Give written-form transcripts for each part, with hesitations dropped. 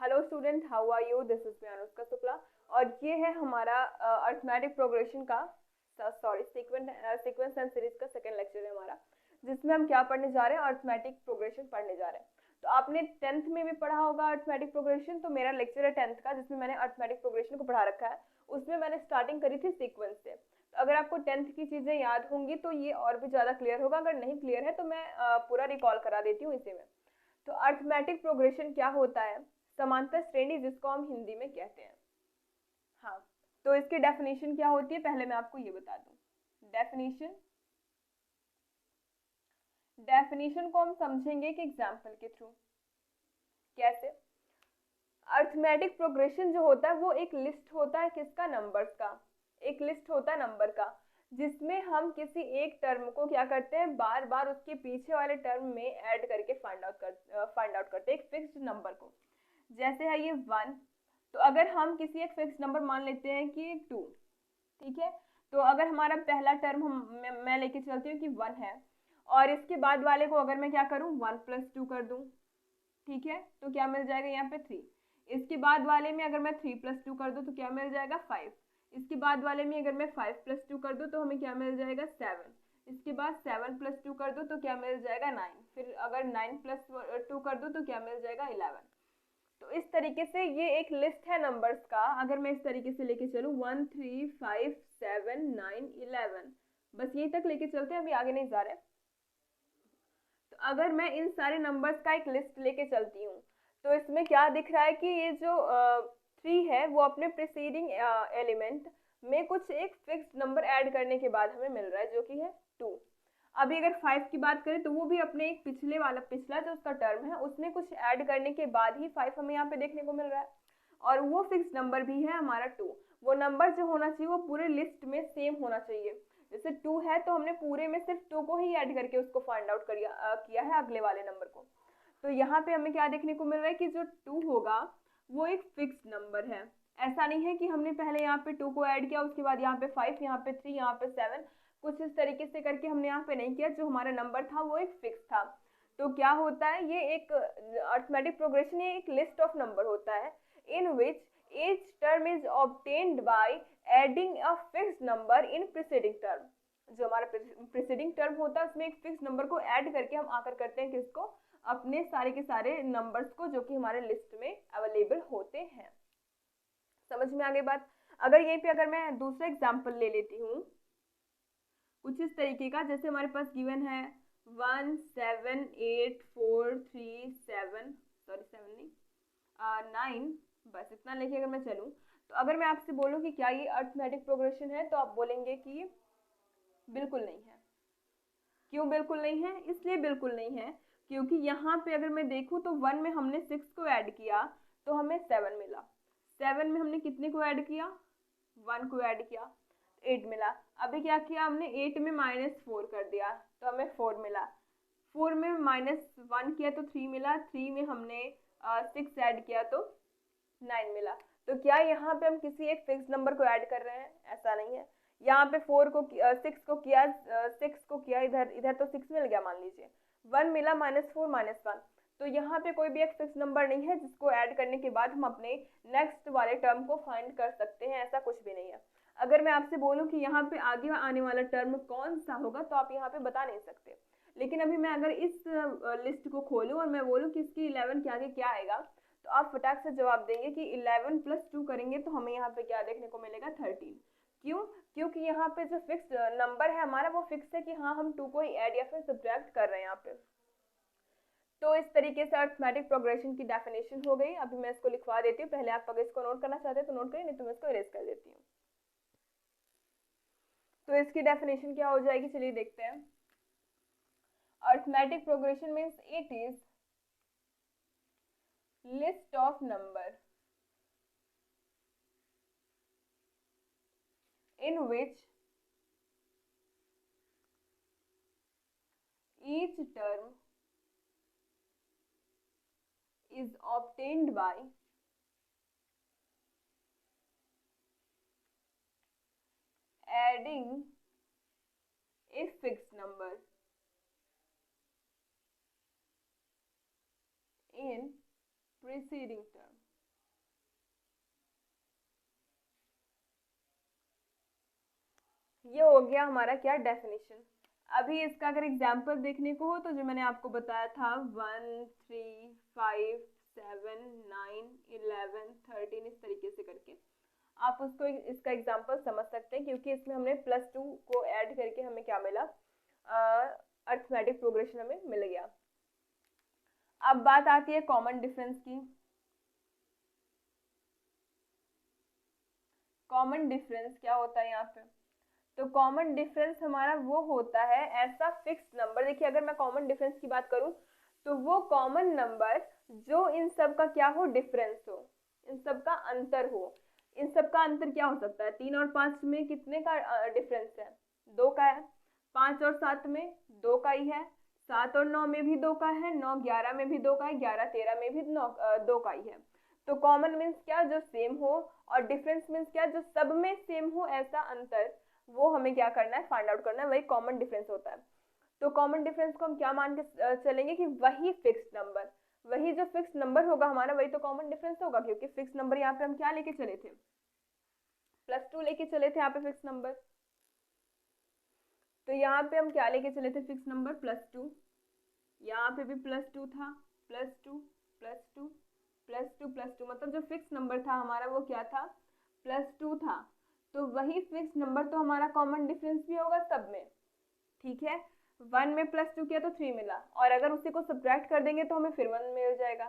Hello student, how are you? This is Anushka Shukla और ये है हमारा अर्थमेटिक प्रोग्रेशन का सीक्वेंस एंड सीरीज का सेकंड लेक्चर है हमारा, जिसमें हम क्या पढ़ने जा रहे हैं? अर्थमेटिक प्रोग्रेशन पढ़ने जा रहे हैं। तो आपने टेंथ में भी पढ़ा होगा अर्थमेटिक प्रोग्रेशन, तो मेरा लेक्चर है टेंथ का जिसमें मैंने अर्थमेटिक प्रोग्रेशन को पढ़ा रखा है। उसमें मैंने स्टार्टिंग करी थी सीक्वेंस से। तो अगर आपको टेंथ की चीजें याद होंगी तो ये और भी ज्यादा क्लियर होगा। अगर नहीं क्लियर है तो मैं पूरा रिकॉल करा देती हूँ इसी में। तो अर्थमेटिक प्रोग्रेशन क्या होता है? समांतर श्रेणी, जिसको हम हिंदी में कहते हैं। हाँ, तो इसकी डेफिनेशन क्या होती है पहले मैं आपको ये बता दूं। डेफिनेशन डेफिनेशन को हम समझेंगे एक एग्जाम्पल के थ्रू। कैसे? अर्थमेटिक प्रोग्रेशन जो होता है वो एक लिस्ट होता है किसका? नंबर्स का। एक लिस्ट होता है नंबर का, जिसमें हम किसी एक टर्म को क्या करते हैं, बार बार उसके पीछे वाले टर्म में ऐड करके फाइंड आउट करते हैं एक फिक्स्ड नंबर को। जैसे है ये 1, तो अगर हम किसी एक फिक्स नंबर मान लेते हैं कि 2, ठीक है। तो अगर हमारा पहला टर्म मैं लेके चलती हूँ कि 1 है, और इसके बाद वाले को अगर मैं क्या करूँ, 1+2 कर दूँ, ठीक है, तो क्या मिल जाएगा यहाँ पे 3। इसके बाद वाले में अगर मैं 3+2 कर दूँ तो क्या मिल जाएगा 5। इसके बाद वाले में अगर मैं 5+2 कर दूँ तो हमें क्या मिल जाएगा 7। इसके बाद 7+2 कर दूँ तो क्या मिल जाएगा 9। फिर अगर 9+2 कर दूँ तो क्या मिल जाएगा 11। तो इस तरीके से ये एक लिस्ट है नंबर्स का। अगर मैं इस तरीके से लेके चलूँ 1 3 5 7 9 11, बस यही तक लेके चलते हैं, अभी आगे नहीं जा रहे। तो अगर मैं इन सारे नंबर्स का एक लिस्ट लेके चलती हूँ तो इसमें क्या दिख रहा है कि ये जो 3 है वो अपने प्रीसीडिंग एलिमेंट में कुछ एक फिक्स नंबर ऐड करने के बाद हमें मिल रहा है, जो कि है 2। अभी अगर 5 की बात करें तो वो भी अपने एक पिछला जो उसका टर्म है उसमें कुछ ऐड करने के बाद ही 5 हमें यहाँ पे देखने को मिल रहा है, और वो फिक्स नंबर भी है हमारा 2। वो नंबर जो होना चाहिए वो पूरे लिस्ट में सेम होना चाहिए। जैसे 2 है तो हमने पूरे में सिर्फ 2 को ही ऐड करके उसको फाइंड आउट किया है अगले वाले नंबर को। तो यहाँ पे हमें क्या देखने को मिल रहा है कि जो 2 होगा वो एक फिक्स नंबर है। ऐसा नहीं है कि हमने पहले यहाँ पे 2 को ऐड किया, उसके बाद यहाँ पे 5, यहाँ पे 3, यहाँ पे 7, कुछ इस तरीके से करके हमने यहाँ पे नहीं किया। जो हमारा नंबर था वो एक फिक्स था। तो क्या होता है, ये एक अर्थमेटिक प्रोग्रेशन, ये एक लिस्ट ऑफ नंबर होता है in which each term is obtained by adding a fixed number in preceding term। जो हमारा प्रीसीडिंग टर्म होता है उसमें एक फिक्स नंबर को ऐड करके हम आकर करते हैं किसको, अपने सारे के सारे नंबर्स को जो कि हमारे लिस्ट में अवेलेबल होते हैं। समझ में आ गई बात? अगर यहीं पे अगर मैं दूसरा एग्जांपल ले लेती हूँ कुछ इस तरीके का, जैसे हमारे पास गिवन है 1 7 8 4 3 7, सॉरी 7 नहीं 9, बस इतना लेके अगर मैं चलूँ तो अगर मैं आपसे बोलूँ कि क्या ये अर्थमेटिक प्रोग्रेशन है तो आप बोलेंगे कि बिल्कुल नहीं है। क्यों बिल्कुल नहीं है? इसलिए बिल्कुल नहीं है क्योंकि यहाँ पे अगर मैं देखूँ तो 1 में हमने 6 को ऐड किया तो हमें 7 मिला। 7 में हमने कितने को ऐड किया? 1 को ऐड किया, 8 मिला। अभी क्या किया हमने, 8 में -4 कर दिया तो हमें 4 मिला। 4 में -1 किया तो 3 मिला। 3 में हमने 6 ऐड किया तो 9 मिला। तो क्या यहाँ पे हम किसी एक फिक्स नंबर को ऐड कर रहे हैं? ऐसा नहीं है। यहाँ पे 6 को किया, इधर तो 6 मिल गया मान लीजिए, 1 मिला, -4 -1। तो यहाँ पे कोई भी एक फिक्स नंबर नहीं है जिसको ऐड करने के बाद हम अपने नेक्स्ट वाले टर्म को फाइंड कर सकते हैं, ऐसा कुछ भी नहीं है। अगर मैं आपसे बोलूँ कि यहाँ पे आगे आने वाला टर्म कौन सा होगा तो आप यहाँ पे बता नहीं सकते। लेकिन अभी मैं अगर इस लिस्ट को खोलूँ और मैं बोलूँ कि इसकी 11 के आगे क्या आएगा, तो आप फटाक से जवाब देंगे कि 11+2 करेंगे तो हमें यहाँ पे क्या देखने को मिलेगा 13। क्यों? क्योंकि यहाँ पे जो फिक्स नंबर है हमारा वो फिक्स है कि हाँ हम 2 को ही ऐड या फिर सब्ट्रैक्ट कर रहे हैं यहाँ पे। तो इस तरीके से अर्थमेटिक प्रोग्रेशन की डेफिनेशन हो गई। अभी मैं इसको लिखवा देती हूँ, पहले आप अगर इसको नोट करना चाहते हैं तो नोट करिए, नहीं तो मैं इसको इरेज कर देती हूँ। तो इसकी डेफिनेशन क्या हो जाएगी, चलिए देखते हैं। Arithmetic progression means it is list of number in which each term is obtained by adding a fixed number in preceding term। ये हो गया हमारा क्या, डेफिनेशन। अभी इसका अगर एग्जाम्पल देखने को हो तो जो मैंने आपको बताया था 1, 3, 5, 7, 9, 11, 13 इस तरीके से करके आप उसको इसका एग्जाम्पल समझ सकते हैं, क्योंकि इसमें हमने +2 को ऐड करके हमें क्या मिला, अरिथमेटिक प्रोग्रेशन हमें मिल गया। अब बात आती है कॉमन डिफरेंस की। कॉमन डिफरेंस क्या होता है यहाँ पे, तो कॉमन डिफरेंस हमारा वो होता है ऐसा फिक्स्ड नंबर। देखिए अगर मैं कॉमन डिफरेंस की बात करूं तो वो कॉमन नंबर जो इन सब का क्या हो, डिफरेंस हो, इन सब का अंतर हो। इन सब का अंतर क्या हो सकता है, 3 और 5 में कितने का डिफरेंस है, 2 का है। 5 और 7 में 2 का ही है। 7 और 9 में भी 2 का है। 9 11 में भी 2 का है। 11 13 में भी 2 का ही है। तो कॉमन मीन्स क्या, जो सेम हो, और डिफरेंस मीन्स क्या, जो सब में सेम हो ऐसा अंतर, वो हमें क्या करना है, फाइंड आउट करना है, वही कॉमन डिफरेंस होता है। तो कॉमन डिफरेंस को हम क्या मान के चलेंगे कि वही फिक्स्ड नंबर, वही जो फिक्स्ड नंबर होगा हमारा वही तो कॉमन डिफरेंस होगा, क्योंकि फिक्स्ड नंबर यहाँ पे हम क्या लेके चले थे, +2 लेके चले थे यहाँ पे फिक्स्ड नंबर। तो यहाँ पे हम क्या लेके चले थे, फिक्स्ड नंबर +2। यहाँ पे भी +2 था, +2 +2 +2 +2, मतलब जो फिक्स नंबर था हमारा वो क्या था, +2 था। तो वही फिक्स नंबर तो हमारा कॉमन डिफरेंस भी होगा सब में, ठीक है। 1 में +2 किया तो 3 मिला, और अगर उसी को सब्ट्रैक्ट कर देंगे तो हमें फिर 1 मिल जाएगा।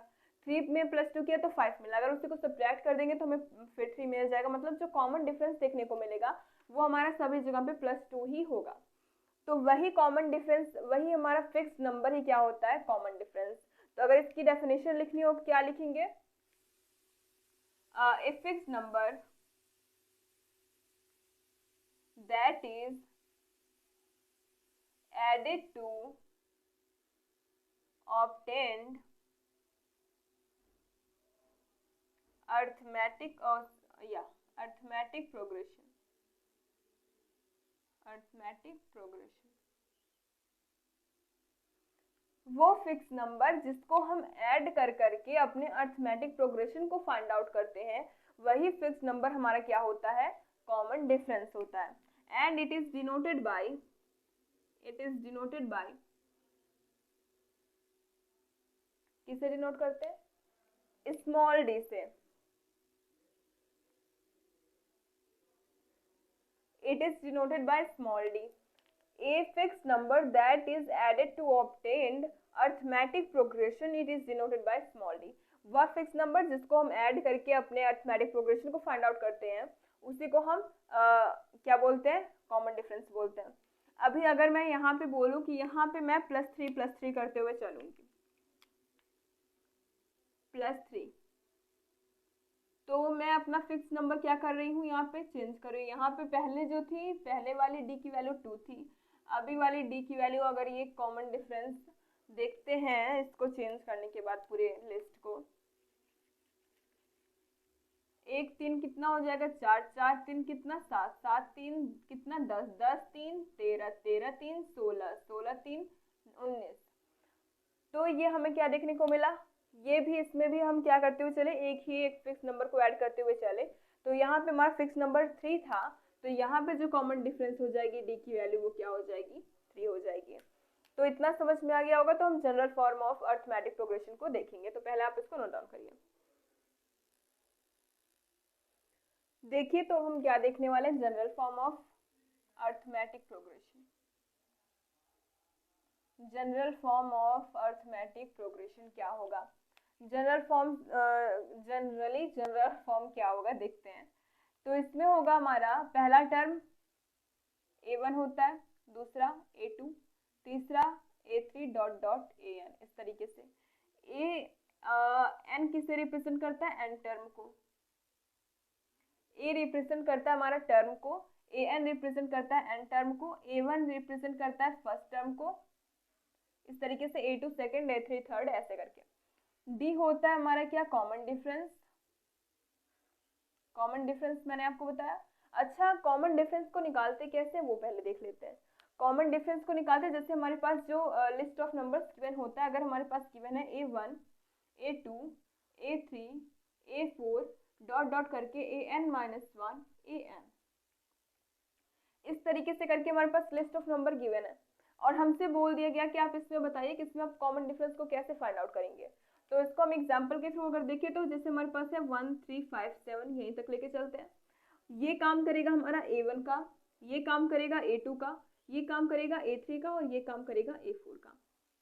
3 में +2 किया तो 5 मिला, अगर उसी को सब्ट्रैक्ट कर देंगे तो हमें फिर 3 मिल जाएगा। मतलब जो कॉमन डिफरेंस देखने को मिलेगा वो हमारा सभी जगह पे +2 ही होगा। तो वही कॉमन डिफरेंस, वही हमारा फिक्स्ड नंबर ही क्या होता है, कॉमन डिफरेंस। तो अगर इसकी डेफिनेशन लिखनी हो क्या लिखेंगे, a fixed number that is added to obtained arithmetic or arithmetic progression, arithmetic progression, वो फिक्स नंबर जिसको हम ऐड कर करके अपने अरिथमेटिक प्रोग्रेशन को फाइंड आउट करते हैं, वही फिक्स नंबर हमारा क्या होता है, कॉमन डिफरेंस होता है। And it is denoted by, it is denoted by, किसे डिनोट करते हैं, स्मॉल डी से। It is denoted by small D. A fixed number that is added to obtained arithmetic progression, it is denoted by small d। वह fix number जिसको हम add करके अपने arithmetic progression को फाइंड आउट करते हैं उसी को हम क्या बोलते हैं, कॉमन डिफरेंस बोलते हैं। अभी अगर मैं यहाँ पे बोलूँ कि यहाँ पे मैं +3 करते हुए चलूंगी, +3, तो मैं अपना फिक्स नंबर क्या कर रही हूँ, यहाँ पे चेंज कर रही हूँ। यहाँ पे पहले जो थी, पहले वाली डी की वैल्यू 2 थी, अभी वाली डी की वैल्यू, अगर ये कॉमन डिफरेंस देखते हैं इसको चेंज करने के बाद पूरे लिस्ट को, 1 3 कितना हो जाएगा, 4 4 3 कितना, 7 7 3 कितना, 10 10 3 13 13 3 16 16 3 19। तो ये हमें क्या देखने को मिला, ये भी, इसमें भी हम क्या करते हुए चले, एक फिक्स नंबर को ऐड करते हुए चले। तो यहाँ पे हमारा फिक्स नंबर 3 था, तो यहाँ पे जो कॉमन डिफरेंस हो जाएगी डी की वैल्यू वो क्या हो जाएगी, 3 हो जाएगी। तो इतना समझ में आ गया होगा। तो हम general form of arithmetic progression को देखेंगे, तो पहले आप इसको नोट डाउन करिए। देखिए तो हम क्या देखने वाले हैं, general form of arithmetic progression. General form of arithmetic progression क्या होगा, जनरल फॉर्म, जनरल फॉर्म क्या होगा देखते हैं। तो इसमें होगा हमारा पहला टर्म a1 होता है, दूसरा a2, तीसरा a3 डॉट डॉट an, इस तरीके से। n किसे रिप्रेजेंट करता है, n टर्म को। a रिप्रेजेंट करता है हमारा टर्म को, an रिप्रेजेंट करता है n टर्म को, a1 रिप्रेजेंट करता है फर्स्ट टर्म को, इस तरीके से a2 सेकंड, a3 थर्ड, ऐसे करके। d होता है हमारा क्या, कॉमन डिफरेंस। कॉमन डिफरेंस मैंने आपको बताया। अच्छा, कॉमन डिफरेंस को निकालते कैसे वो पहले देख लेते हैं। कॉमन डिफरेंस को निकालते जैसे हमारे पास जो लिस्ट ऑफ नंबर्स गिवन होता है, अगर हमारे पास गिवन है a1 a2 a3 a4 dot dot करके an-1 an, इस तरीके से करके हमारे पास लिस्ट ऑफ नंबर गिवन है और हमसे बोल दिया गया कि आप इसमें बताइए कि इसमें आप कॉमन डिफरेंस को कैसे फाइंड आउट करेंगे। तो इसको हम एग्जांपल के थ्रू अगर देखें तो जैसे हमारे पास है 1 3 5 7 यहीं तक लेके चलते हैं। ये काम करेगा हमारा A1 का, ये काम करेगा A2 का, ये काम करेगा A3 का और ये काम करेगा A4 का।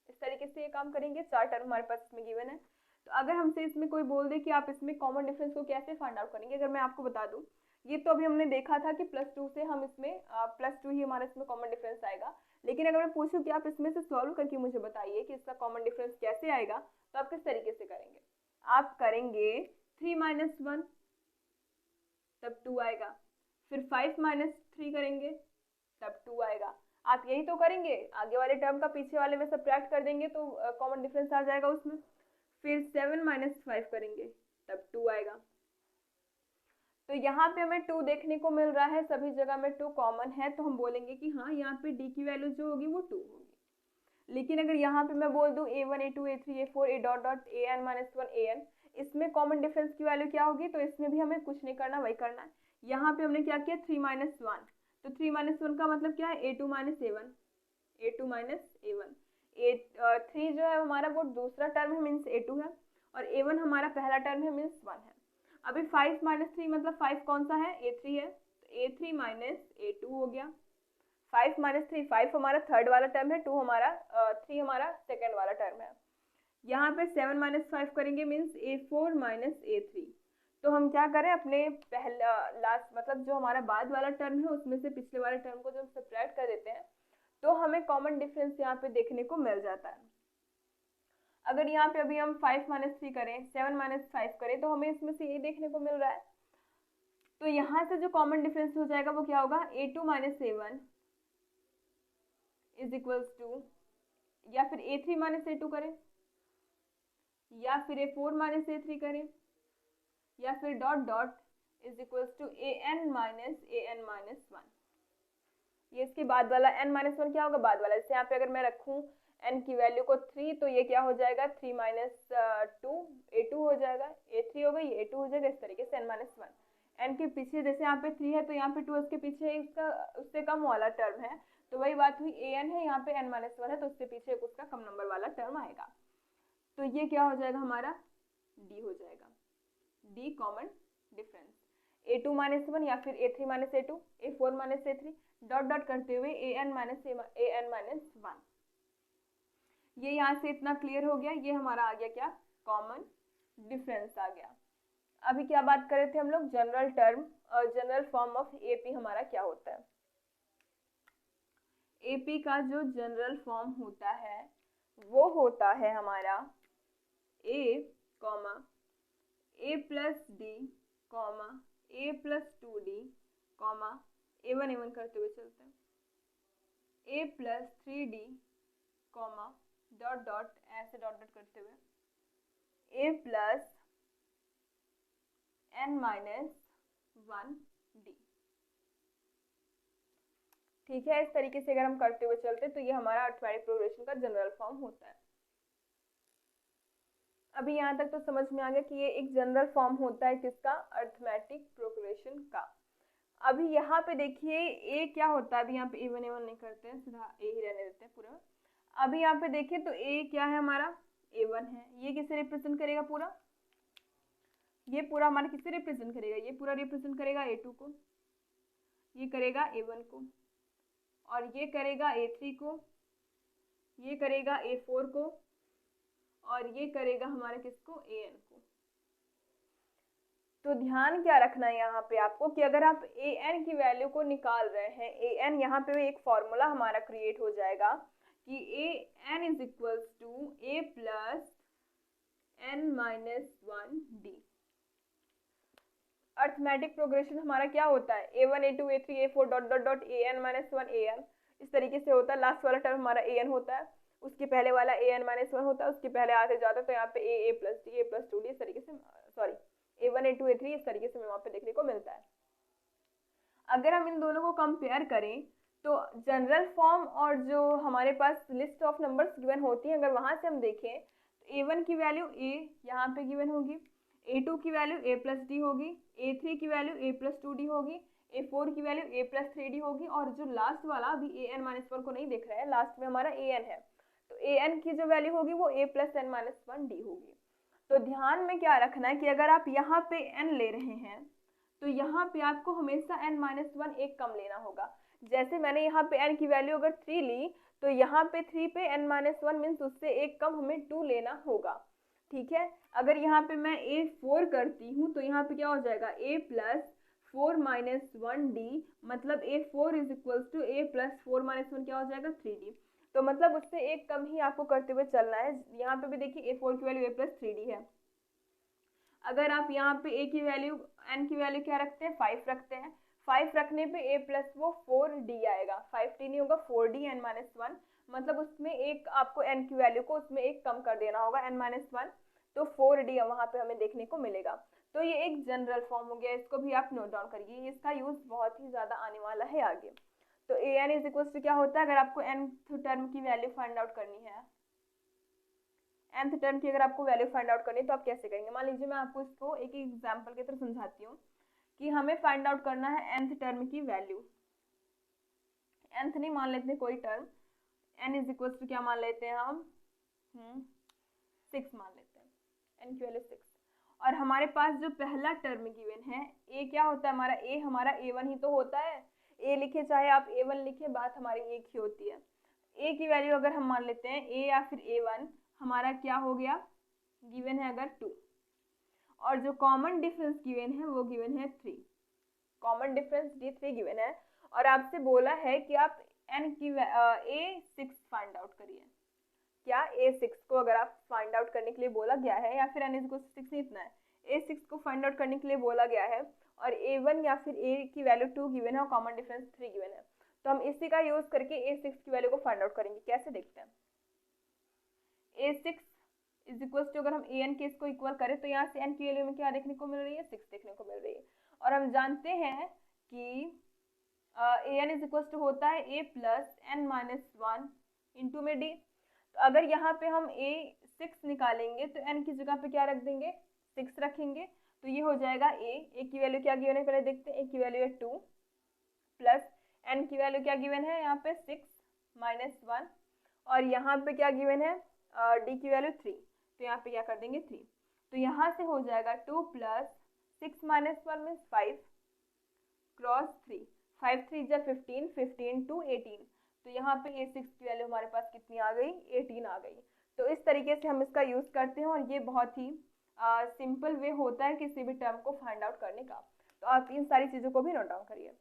इस तरीके से ये काम करेंगे। 4 टर्म हमारे पास इसमें गिवन है। तो अगर हमसे इसमें कोई बोल दे कि आप इसमें कॉमन डिफरेंस को कैसे फाइंड आउट करेंगे, अगर मैं आपको बता दूं, ये तो अभी हमने देखा था कि +2 से हम इसमें +2 ही हमारा इसमें कॉमन डिफरेंस आएगा। लेकिन अगर मैं पूछूं कि आप इसमें से सॉल्व करके मुझे बताइए कि इसका कॉमन डिफरेंस कैसे आएगा, तो आप किस तरीके से करेंगे? आप करेंगे 3 - 1 तब 2 आएगा, फिर 5 - 3 करेंगे तब 2 आएगा। आप यही तो करेंगे, आगे वाले टर्म का पीछे वाले में सब्ट्रैक्ट कर देंगे तो कॉमन डिफरेंस आ जाएगा उसमें। फिर 7 - 5 करेंगे तब 2 आएगा। तो यहाँ पे हमें 2 देखने को मिल रहा है, सभी जगह में 2 कॉमन है, तो हम बोलेंगे कि हाँ यहाँ पे डी की वैल्यू जो होगी वो 2 होगी। लेकिन अगर यहाँ पे मैं बोल दूँ A1 A2 A3 A4 A dot dot AN - 1 AN, इसमें कॉमन डिफरेंस की वैल्यू क्या होगी? तो इसमें भी हमें कुछ नहीं करना, वही करना है। यहाँ पे हमने क्या किया 3 - 1, तो 3 - 1 का मतलब क्या है? A2 - A1, A2 - A1। 3 जो है हमारा वो दूसरा टर्म है मीन्स A2 है, और A1 हमारा पहला टर्म है मीन्स 1 है। अभी 5 - 3 मतलब 5 कौन सा है? A3 है, तो A3 - A2 हो गया। 5 - 3, 5 हमारा थर्ड वाला टर्म है, 3 हमारा सेकेंड वाला टर्म है। यहाँ पे 7 - 5 करेंगे मीन्स A4 - A3। तो हम क्या करें, अपने पहला लास्ट मतलब जो हमारा बाद वाला टर्म है उसमें से पिछले वाले टर्म को जब सब्ट्रैक्ट कर देते हैं तो हमें कॉमन डिफरेंस यहाँ पे देखने को मिल जाता है। अगर यहाँ पे अभी हम 5 - 3 करें, 7 - 5 करें, तो हमें इसमें से ये देखने को मिल रहा है। तो यहाँ से जो कॉमन डिफरेंस हो जाएगा वो क्या होगा? A2 - A1 is equals to, या फिर A3 - A2 करें, या फिर A4 - A3 करें, या फिर dot dot is equals to AN - AN - 1। ये इसके बाद वाला n - 1 क्या होगा? बाद वाला। जैसे यहाँ पे अगर मैं रखूँ n की वैल्यू को 3, तो ये क्या हो जाएगा? 3 - 2 A2 हो जाएगा, A3 होगा, ये A2 हो जाएगा। इस तरीके से n - 1 n के पीछे, जैसे यहाँ पे 3 है तो यहाँ पे 2 उसके पीछे इसका उससे कम वाला टर्म है, तो वही बात हुई। AN है, यहाँ पे n - 1 है, तो उससे पीछे उसका कम नंबर वाला टर्म आएगा। तो ये क्या हो जाएगा? हमारा D हो जाएगा, D कॉमन डिफरेंस। A2 - 1 या फिर A3 - A2, A4 - A3 dot dot करते हुए AN - AN - 1। ये यहाँ से इतना क्लियर हो गया। ये हमारा आ गया क्या? कॉमन डिफरेंस आ गया। अभी क्या बात कर रहे थे हम लोग? जनरल टर्म और जनरल फॉर्म ऑफ AP हमारा क्या होता है? AP का जो जनरल फॉर्म होता है वो होता है हमारा A, A + D, A + 2D, A1 A1 करते हुए चलते हैं, A + 3D, डॉट डॉट ऐसे डॉट डॉट करते हुए A + n - 1D। ठीक है, इस तरीके से अगर हम करते हुए चलते तो ये हमारा अरिथमेटिक प्रोग्रेशन का जनरल फॉर्म होता है। अभी यहाँ तक तो समझ में आ गया कि ये एक जनरल फॉर्म होता है किसका? अरिथमेटिक प्रोग्रेशन का। अभी यहाँ पे देखिए ए क्या होता है, अभी यहाँ पे A1 A1 नहीं करते हैं, सीधा ए ही रहने देते हैं पूरा। अभी यहाँ पे देखिए तो ए क्या है हमारा? A1 है। ये किसे रिप्रेजेंट करेगा? पूरा ये पूरा हमारा किसे रिप्रेजेंट करेगा? ये पूरा रिप्रेजेंट करेगा A2 को, ये करेगा A1 को, और ये करेगा A3 को, ये करेगा A4 को, और ये करेगा हमारा किसको? AN को। तो ध्यान क्या रखना है यहाँ पे आपको कि अगर आप AN की वैल्यू को निकाल रहे हैं, AN यहाँ पे एक फॉर्मूला हमारा क्रिएट हो जाएगा कि AN is equals to A + n - 1D। Arithmetic progression हमारा क्या होता है? A1 A2 A3 A4 dot dot dot AN - 1 AN, इस तरीके से होता है। लास्ट वाला टर्म हमारा AN होता है, उसके पहले वाला AN - 1 होता है, उसके पहले आते जाते तो यहाँ पे A + D A + 2D इस तरीके से, सॉरी A1 A2 A3 इस तरीके से हमें वहाँ पे देखने को मिलता है। अगर हम इन दोनों को कंपेयर करें तो जनरल फॉर्म और जो हमारे पास लिस्ट ऑफ नंबर्स गिवन होती है, अगर वहाँ से हम देखें तो A1 की वैल्यू A यहाँ पे गिवन होगी, A2 की वैल्यू A + D होगी, A3 की वैल्यू A + 2D होगी, A4 की वैल्यू a+3d होगी, और जो लास्ट वाला अभी an-1 को नहीं देख रहा है, लास्ट में हमारा an है, तो an की जो वैल्यू होगी वो a+n-1d होगी। तो ध्यान में क्या रखना है कि अगर आप यहाँ पे n ले रहे हैं तो यहाँ पे आपको हमेशा n-1 एक कम लेना होगा। जैसे मैंने यहाँ पे n की वैल्यू अगर 3 ली, तो यहाँ पे 3 पे n-1 मीन्स उससे एक कम हमें 2 लेना होगा, ठीक है। अगर यहाँ पे मैं a4 करती हूँ तो यहाँ पे क्या हो जाएगा, a+4-1d, मतलब a4 is equals to a+4-1 क्या हो जाएगा, 3d। तो मतलब उससे एक कम ही आपको करते हुए चलना है। यहाँ पे भी देखिए a4 की वैल्यू a+3d है। अगर आप यहाँ पे a की वैल्यू, n की वैल्यू क्या रखते हैं, 5 रखते हैं, 5 रखने पे a प्लस वो 4d आएगा, 5d नहीं होगा 4d n-1, मतलब उसमें एक आपको n की वैल्यू को उसमें एक कम कर देना होगा n-1, तो 4d वहाँ पे हमें देखने को मिलेगा। तो ये एक जनरल फॉर्म हो गया, इसको भी आप नोट डाउन करिए, इसका यूज बहुत ही ज्यादा आने वाला है आगे। तो an इज इक्वल टू क्या होता है, अगर आपको nth टर्म की वैल्यू फाइंड आउट करनी है, nth टर्म की अगर आपको वैल्यू फाइंड आउट करनी है तो आप कैसे करेंगे। मान लीजिए मैं आपको इसको एक एग्जांपल की तरह समझाती हूँ कि हमें फाइंड आउट करना है nth टर्म की वैल्यू। nth नहीं मान लेते हैं कोई term, n is equal to क्या मान लेते हैं हम, 6 मान लेते हैं, n की वैल्यू 6। और हमारे पास जो पहला टर्म गिवन है a क्या होता है हमारा, a हमारा a1 ही तो होता है, a लिखे चाहे आप a1 लिखे, बात हमारी एक ही होती है। a की वैल्यू अगर हम मान लेते हैं a या फिर a1, हमारा क्या हो गया, गिवन है अगर 2, और जो कॉमन डिफरेंस गिवन है वो गिवन है 3, कॉमन डिफरेंस d3 गिवन है। और आपसे बोला है कि आप n की a6 फाइंड आउट करिए। क्या a6 को अगर आप फाइंड आउट करने के लिए बोला गया है, या फिर n इज इक्वल टू 6 इतना है, a6 को फाइंड आउट करने के लिए बोला गया है, और a1 या फिर a की वैल्यू 2 गिवन है और कॉमन डिफरेंस 3 गिवन है, तो हम इसी का यूज करके a6 की वैल्यू को फाइंड आउट करेंगे। कैसे देखते हैं, a6 इज इक्वल टू अगर हम an के इसको इक्वल करें तो यहाँ से n की वैल्यू में क्या देखने को मिल रही है, 6 देखने को मिल रही है। और हम जानते हैं कि an इज इक्वल टू होता है a प्लस n-1 इंटू में d। तो अगर यहाँ पे हम a6 निकालेंगे तो n की जगह पे क्या रख देंगे, 6 रखेंगे, तो ये हो जाएगा a की वैल्यू क्या गिवन है पहले देखते हैं, a की वैल्यू है 2 प्लस n की वैल्यू क्या गिवन है यहाँ पे 6-1, और यहाँ पे क्या गिवन है d की वैल्यू 3, तो यहाँ पे क्या कर देंगे 3, तो यहाँ से हो जाएगा 2 प्लस 6 माइनस 1 मीन्स 5 क्रॉस 3, 5 3 जा 15, 15 टू 18, तो यहाँ पे a6 की वैल्यू हमारे पास कितनी आ गई, 18 आ गई। तो इस तरीके से हम इसका यूज करते हैं, और ये बहुत ही सिंपल वे होता है किसी भी टर्म को फाइंड आउट करने का। तो आप इन सारी चीजों को भी नोट डाउन करिए।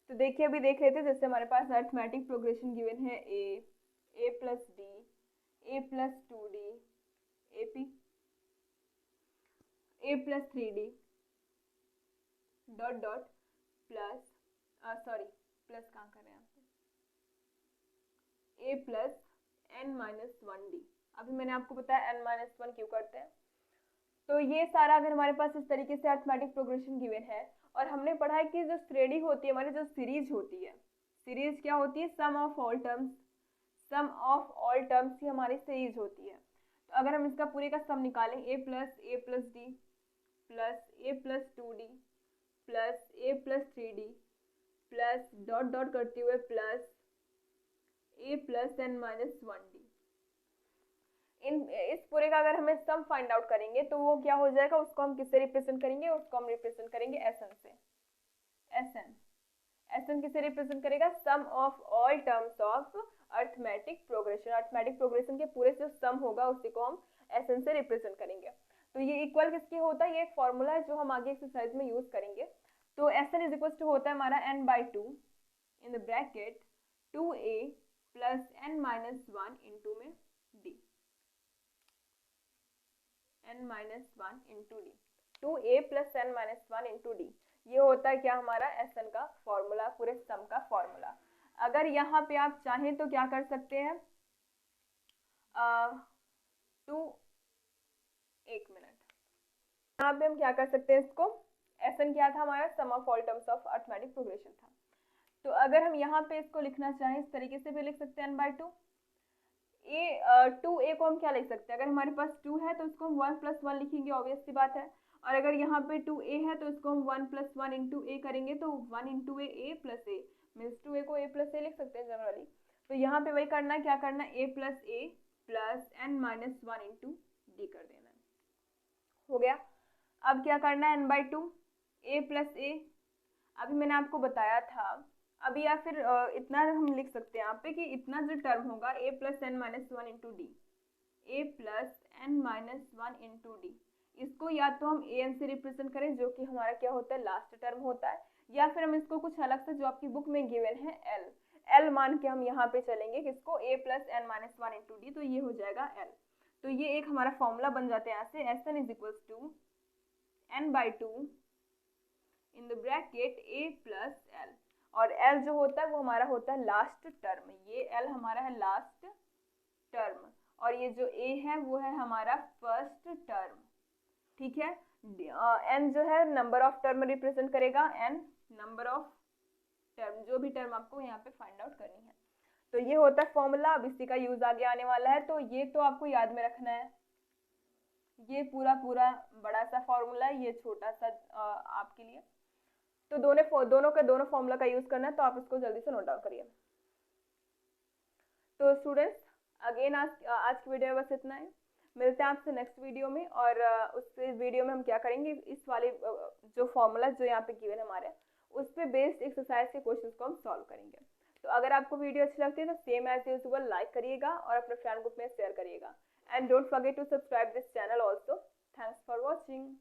तो देखिए अभी देख रहे थे, जैसे हमारे पास अरिथमेटिक प्रोग्रेशन गिवन है a plus d, a plus 2d, a plus 3d dot dot plus plus कहाँ कर रहे हैं a प्लस n-1d। अभी मैंने आपको बताया n-1 क्यों करते हैं। तो ये सारा अगर हमारे पास इस तरीके से अरिथमेटिक प्रोग्रेशन गिवन है, और हमने पढ़ा है कि जो श्रेणी होती है हमारी, जो सीरीज होती है, सीरीज क्या होती है, सम ऑफ ऑल टर्म्स ही हमारी सीरीज होती है। तो अगर हम इसका पूरे का सम निकालें, a plus d plus a plus 2d plus a plus 3d plus dot dot करते हुए प्लस a प्लस n-1d, इस पूरे का अगर हमें सम फाइंड आउट करेंगे तो वो क्या हो जाएगा, उसको हम किससे रिप्रेजेंट करेंगे, उसको हम रिप्रेजेंट करेंगे Sn से। Sn किसे रिप्रेजेंट करेगा, sum of all terms of arithmetic progression. Arithmetic progression के पूरे जो सम होगा उसी को हम Sn से रिप्रेजेंट करेंगे। तो ये इक्वल किसके होता है, ये एक फॉर्मूला है जो हम आगे एक्सरसाइज में यूज करेंगे। तो Sn इज इक्वल टू होता है हमारा n/2 in the bracket 2a plus n-1 into में d, n-1 into D, 2a plus n-1 into D, ये होता है क्या हमारा Sn का फॉर्मूला, पूरे सम का फॉर्मूला। अगर यहाँ पे आप चाहें तो क्या कर सकते हैं, एक मिनट, यहाँ पे हम क्या कर सकते हैं, इसको Sn क्या था हमारा, sum of all terms of arithmetic progression था। तो अगर हम यहाँ पे इसको लिखना चाहें इस तरीके से भी लिख सकते हैं n/2, 2a को हम क्या लिख सकते हैं, अगर हमारे पास 2 है तो उसको हम 1 + 1 लिखेंगे, ऑब्वियस सी बात है। और अगर यहाँ पे 2a है तो इसको हम 1 + 1 × a करेंगे तो 1 × a + a मीन्स 2a को a + a लिख सकते हैं जनरली। तो यहाँ पे वही करना है, क्या करना है, a + a + n - 1 × d कर देना है। हो गया। अब क्या करना है, n/2 a + a। अभी मैंने आपको बताया था अभी, या फिर इतना हम लिख सकते हैं यहाँ पे कि इतना जो टर्म होगा a + n - 1 × d, a + n - 1 × d, इसको या तो हम an से रिप्रेजेंट करें जो कि हमारा क्या होता है, लास्ट टर्म होता है, या फिर हम इसको कुछ अलग से जो आपकी बुक में गिवन है l मान के हम यहाँ पे चलेंगे किसको, a + n - 1 × d, तो ये हो जाएगा l। तो ये एक हमारा फॉर्मूला बन जाता है यहाँ से, Sn = n/2 in the bracket a + l, और l जो होता है वो हमारा होता है लास्ट टर्म, ये l हमारा है लास्ट टर्म, और ये जो a है वो है हमारा फर्स्ट टर्म। ठीक है। n जो है नंबर ऑफ टर्म रिप्रेजेंट करेगा, n नंबर ऑफ टर्म, जो भी टर्म आपको यहाँ पे फाइंड आउट करनी है। तो ये होता है फॉर्मूला। अब इसी का यूज आगे आने वाला है, तो ये तो आपको याद में रखना है। ये पूरा बड़ा सा फॉर्मूला है, ये छोटा सा आपके लिए। तो दोनों फॉर्मूला का यूज करना है, तो आप इसको जल्दी से नोट डाउन करिए। तो स्टूडेंट्स, अगेन आज की वीडियो में बस इतना ही। मिलते हैं आपसे नेक्स्ट वीडियो में, और उस वीडियो में हम क्या करेंगे, इस वाले जो फॉर्मूला जो यहाँ पे गिवन हमारे, उस पे बेस्ड एक्सरसाइज के क्वेश्चन को हम सॉल्व करेंगे। तो अगर आपको वीडियो अच्छी लगती है तो सेम एज यूजुअल लाइक करिएगा और अपने फ्रेंड ग्रुप में शेयर करिएगा, and don't forget to subscribe this channel also. Thanks for watching.